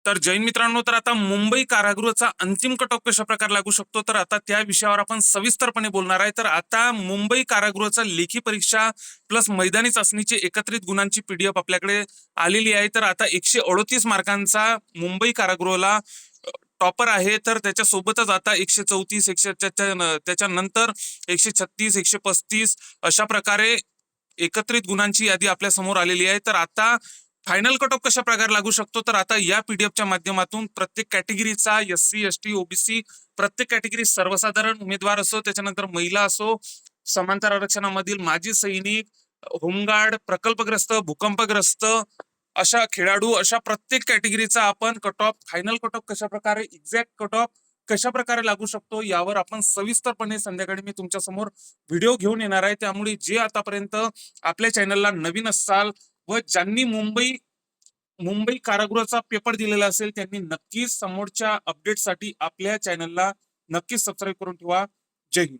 तर जैन मित्रांनो, तर आता मुंबई कारागृहाचा अंतिम कट ऑफ कशा प्रकारे लागू शकतो, तर आता त्या विषयावर आपण सविस्तरपणे बोलणार आहे. तर आता मुंबई कारागृहाचा लेखी परीक्षा प्लस मैदानी चाचणीची एकत्रित गुणांची पीडीएफ आपल्याकडे आलेली आहे. तर आता 138 मार्कांचा मुंबई कारागृहाला टॉपर आहे. तर त्याच्यासोबतच आता 134, त्याच्यानंतर 136, 135 अशा प्रकारे एकत्रित गुणांची यादी आपल्या समोर आलेली आहे. तर आता फायनल कट ऑफ कशा प्रकारे लागू शकतो, तर आता या पीडीएफच्या माध्यमातून प्रत्येक कॅटेगरीचा SC ST OBC प्रत्येक कॅटेगरी, सर्वसाधारण उमेदवार असो, त्याच्यानंतर महिला असो, समांतर आरक्षणामधील माजी सैनिक, होमगार्ड, प्रकल्पग्रस्त, भूकंपग्रस्त अशा खेळाडू, अशा प्रत्येक कॅटेगरीचा आपण cut off, final cut off कशा प्रकारे, एक्झॅक्ट कट ऑफ कशा प्रकारे लागू शकतो, यावर आपण सविस्तरपणे संध्याकाळी मी तुमच्या समोर व्हिडिओ घेऊन येणार आहे. त्यामुळे जे आतापर्यंत आपल्या चॅनलला नवीन असाल व ज्यांनी मुंबई कारागृहाचा पेपर दिलेला असेल, त्यांनी नक्कीच समोरच्या अपडेटसाठी आपल्या चॅनलला नक्कीच सबस्क्राईब करून ठेवा. जय हिंद.